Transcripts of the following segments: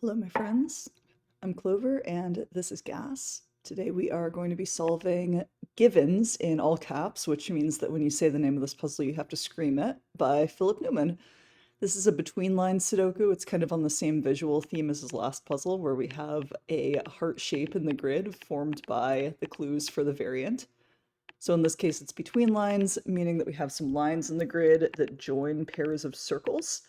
Hello, my friends. I'm Clover, and this is Gas. Today we are going to be solving GIVENS in all caps, which means that when you say the name of this puzzle, you have to scream it, by Philip Newman. This is a between-line Sudoku. It's kind of on the same visual theme as his last puzzle, where we have a heart shape in the grid formed by the clues for the variant. So in this case, it's between lines, meaning that we have some lines in the grid that join pairs of circles.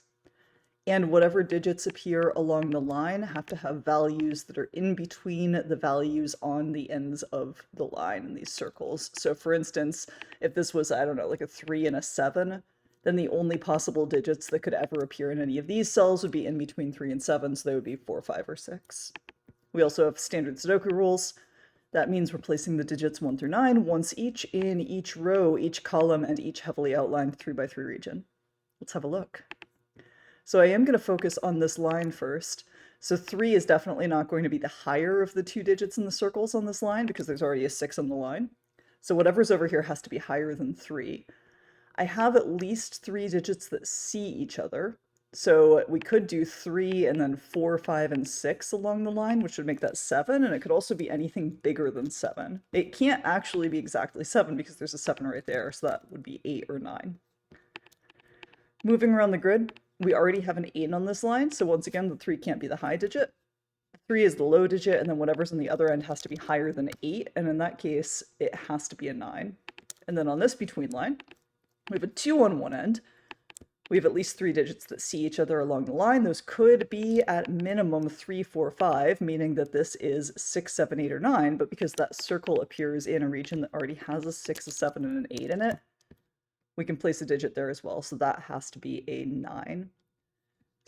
And whatever digits appear along the line have to have values that are in between the values on the ends of the line in these circles. So for instance, if this was, I don't know, like a 3 and a 7, then the only possible digits that could ever appear in any of these cells would be in between 3 and 7, so they would be 4, 5, or 6. We also have standard Sudoku rules. That means we're placing the digits 1 through 9 once each in each row, each column, and each heavily outlined 3x3 region. Let's have a look. So I am going to focus on this line first. So 3 is definitely not going to be the higher of the two digits in the circles on this line because there's already a 6 on the line. So whatever's over here has to be higher than 3. I have at least 3 digits that see each other. So we could do 3 and then 4, 5, and 6 along the line, which would make that 7, and it could also be anything bigger than 7. It can't actually be exactly 7 because there's a 7 right there, so that would be 8 or 9. Moving around the grid, we already have an 8 on this line, so once again, the 3 can't be the high digit. 3 is the low digit, and then whatever's on the other end has to be higher than 8, and in that case, it has to be a 9. And then on this between line, we have a 2 on one end. We have at least 3 digits that see each other along the line. Those could be at minimum 3, 4, 5, meaning that this is 6, 7, 8, or 9, but because that circle appears in a region that already has a 6, a 7, and an 8 in it, we can place a digit there as well, so that has to be a 9.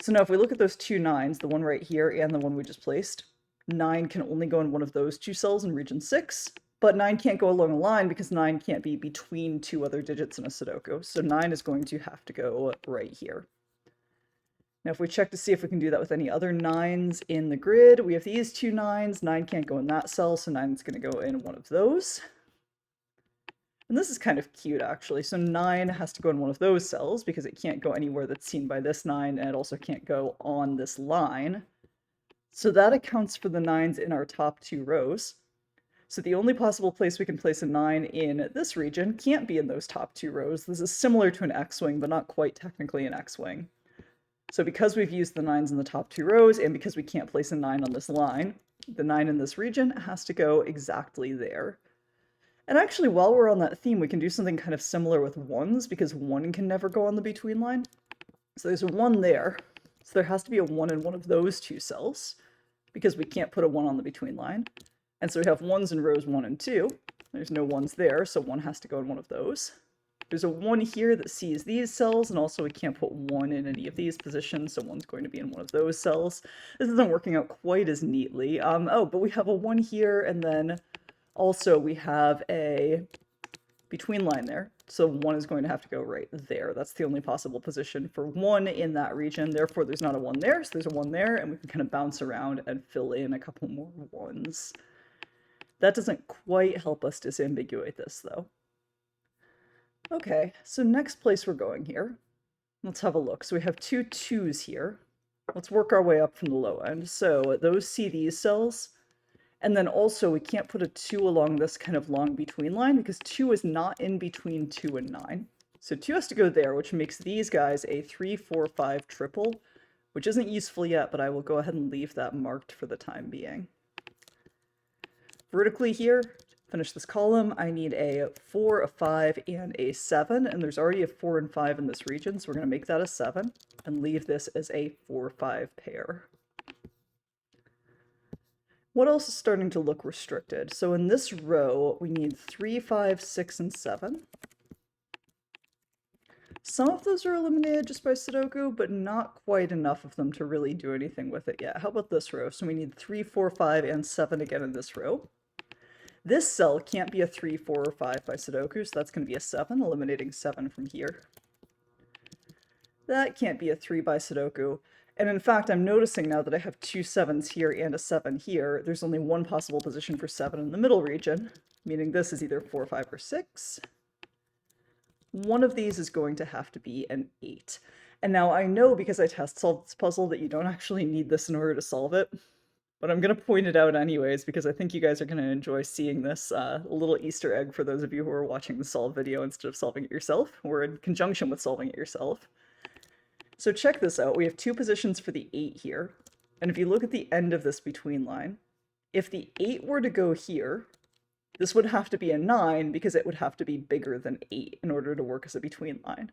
So now if we look at those two 9s, the one right here and the one we just placed, 9 can only go in one of those two cells in region 6, but 9 can't go along a line because 9 can't be between two other digits in a Sudoku, so 9 is going to have to go right here. Now if we check to see if we can do that with any other 9s in the grid, we have these two 9s, 9 can't go in that cell, so 9 is going to go in one of those. And this is kind of cute, actually. So 9 has to go in one of those cells because it can't go anywhere that's seen by this 9, and it also can't go on this line. So that accounts for the 9s in our top 2 rows. So the only possible place we can place a 9 in this region can't be in those top 2 rows. This is similar to an X-wing, but not quite technically an X-wing. So because we've used the 9s in the top 2 rows, and because we can't place a 9 on this line, the 9 in this region has to go exactly there. And actually, while we're on that theme, we can do something kind of similar with 1s, because 1 can never go on the between line. So there's a 1 there. So there has to be a 1 in one of those two cells, because we can't put a 1 on the between line. And so we have 1s in rows 1 and 2. There's no 1s there, so 1 has to go in one of those. There's a 1 here that sees these cells, and also we can't put 1 in any of these positions, so 1's going to be in one of those cells. This isn't working out quite as neatly. Oh, but we have a 1 here, and then also we have a between line there, so 1 is going to have to go right there. That's the only possible position for 1 in that region. Therefore, there's not a 1 there, so there's a 1 there, and we can kind of bounce around and fill in a couple more 1s. That doesn't quite help us disambiguate this, though. Okay, so next place we're going here. Let's have a look. So we have two 2s here. Let's work our way up from the low end. So those see these cells. And then also we can't put a 2 along this kind of long between line because 2 is not in between 2 and 9. So 2 has to go there, which makes these guys a 3, 4, 5 triple, which isn't useful yet, but I will go ahead and leave that marked for the time being. Vertically here, to finish this column, I need a 4, a 5, and a 7, and there's already a 4 and 5 in this region, so we're going to make that a 7 and leave this as a 4, 5 pair. What else is starting to look restricted? So in this row, we need 3, 5, 6, and 7. Some of those are eliminated just by Sudoku, but not quite enough of them to really do anything with it yet. How about this row? So we need 3, 4, 5, and 7 again in this row. This cell can't be a 3, 4, or 5 by Sudoku, so that's going to be a 7, eliminating 7 from here. That can't be a 3 by Sudoku. And in fact, I'm noticing now that I have two 7s here and a 7 here, there's only one possible position for 7 in the middle region, meaning this is either 4, 5, or 6. One of these is going to have to be an 8. And now I know because I test solved this puzzle that you don't actually need this in order to solve it, but I'm going to point it out anyways because I think you guys are going to enjoy seeing this little Easter egg for those of you who are watching the solve video instead of solving it yourself, or in conjunction with solving it yourself. So check this out. We have two positions for the 8 here, and if you look at the end of this between line, if the 8 were to go here, this would have to be a 9 because it would have to be bigger than 8 in order to work as a between line.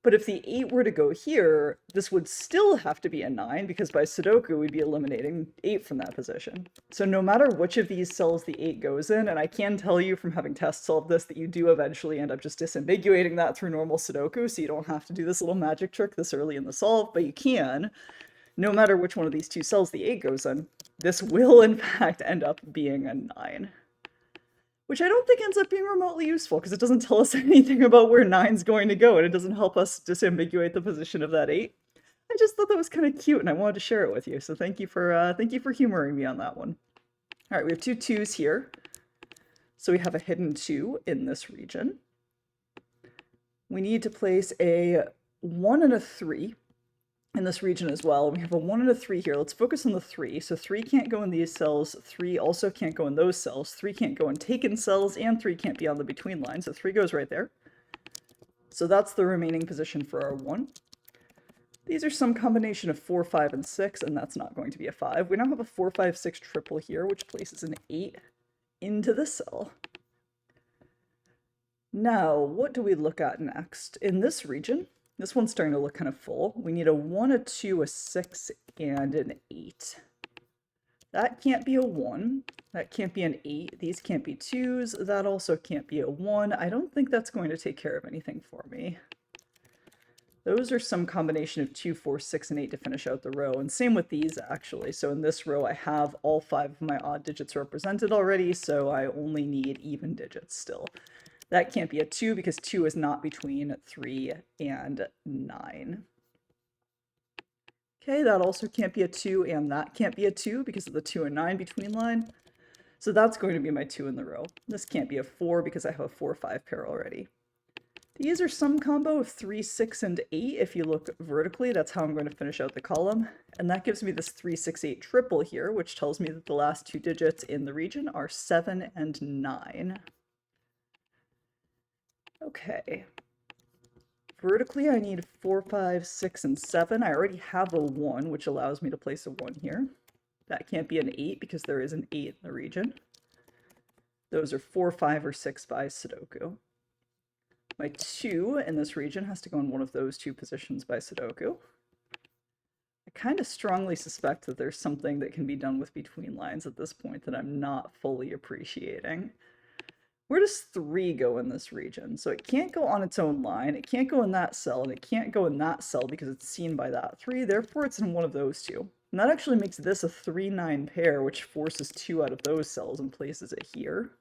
But if the 8 were to go here, this would still have to be a 9 because by Sudoku we'd be eliminating 8 from that position. So no matter which of these cells the 8 goes in, and I can tell you from having test solved this that you do eventually end up just disambiguating that through normal Sudoku, so you don't have to do this little magic trick this early in the solve, but you can. No matter which one of these two cells the 8 goes in, this will in fact end up being a 9. Which I don't think ends up being remotely useful, because it doesn't tell us anything about where 9's going to go, and it doesn't help us disambiguate the position of that 8. I just thought that was kind of cute, and I wanted to share it with you, so thank you for humoring me on that one. Alright, we have two 2's here. So we have a hidden 2 in this region. We need to place a 1 and a 3 in this region as well. We have a 1 and a 3 here. Let's focus on the 3. So 3 can't go in these cells, 3 also can't go in those cells, 3 can't go in taken cells, and 3 can't be on the between line, so 3 goes right there. So that's the remaining position for our 1. These are some combination of 4, 5, and 6, and that's not going to be a 5. We now have a 4, 5, 6 triple here, which places an 8 into the cell. Now, what do we look at next? In this region, this one's starting to look kind of full. We need a 1, a 2, a 6, and an 8. That can't be a 1. That can't be an 8. These can't be 2's. That also can't be a 1. I don't think that's going to take care of anything for me. Those are some combination of 2, 4, 6, and 8 to finish out the row. And same with these, actually. So in this row, I have all 5 of my odd digits represented already, so I only need even digits still. That can't be a 2 because 2 is not between 3 and 9. Okay, that also can't be a 2, and that can't be a 2 because of the 2 and 9 between line. So that's going to be my 2 in the row. This can't be a 4 because I have a 4, 5 pair already. These are some combo of 3, 6, and 8. If you look vertically, that's how I'm going to finish out the column. And that gives me this 3, 6, 8 triple here, which tells me that the last 2 digits in the region are 7 and 9. Okay. Vertically, I need 4, 5, 6, and 7. I already have a 1, which allows me to place a 1 here. That can't be an 8 because there is an 8 in the region. Those are 4, 5, or 6 by Sudoku. My 2 in this region has to go in one of those 2 positions by Sudoku. I kind of strongly suspect that there's something that can be done with between lines at this point that I'm not fully appreciating. Where does 3 go in this region? So it can't go on its own line, it can't go in that cell, and it can't go in that cell because it's seen by that 3, therefore it's in one of those 2. And that actually makes this a 3, 9 pair, which forces 2 out of those cells and places it here.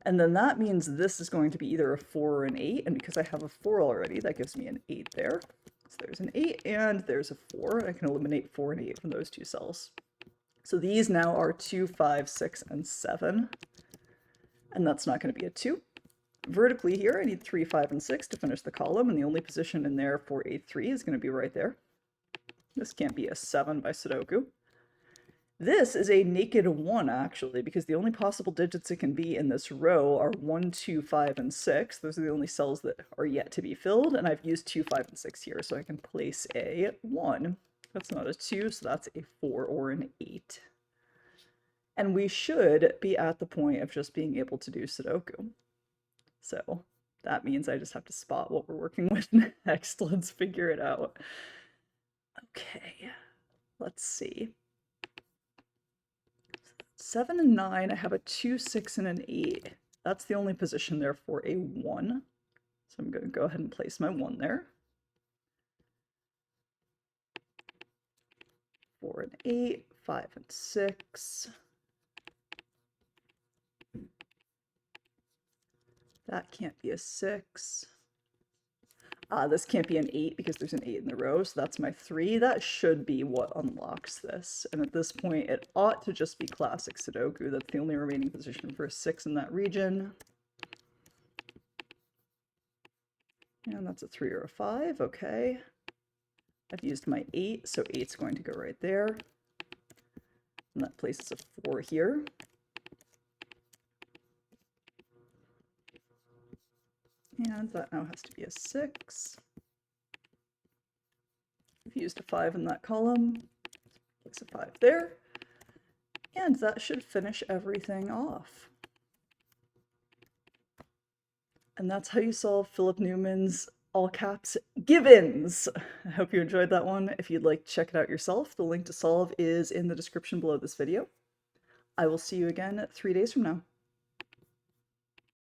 And then that means this is going to be either a 4 or an 8, and because I have a 4 already, that gives me an 8 there. So there's an 8, and there's a 4. I can eliminate 4 and 8 from those 2 cells. So these now are 2, 5, 6, and 7. And that's not going to be a 2. Vertically here, I need 3, 5, and 6 to finish the column, and the only position in there for a 3 is going to be right there. This can't be a 7 by Sudoku. This is a naked 1, actually, because the only possible digits it can be in this row are 1, 2, 5, and 6. Those are the only cells that are yet to be filled, and I've used 2, 5, and 6 here, so I can place a 1. That's not a 2, so that's a 4 or an 8. And we should be at the point of just being able to do Sudoku. So that means I just have to spot what we're working with next. Let's figure it out. Okay, let's see. 7 and 9, I have a 2, 6, and an 8. That's the only position there for a 1. So I'm going to go ahead and place my 1 there. 4 and 8, 5 and 6. That can't be a 6. This can't be an 8 because there's an 8 in the row, so that's my 3. That should be what unlocks this. And at this point, it ought to just be classic Sudoku. That's the only remaining position for a 6 in that region. And that's a 3 or a 5, okay. I've used my 8, so 8's going to go right there. And that places a 4 here. And that now has to be a 6. I've used a 5 in that column. Place a 5 there. And that should finish everything off. And that's how you solve Philip Newman's all caps GIVENS. I hope you enjoyed that one. If you'd like to check it out yourself, the link to solve is in the description below this video. I will see you again 3 days from now.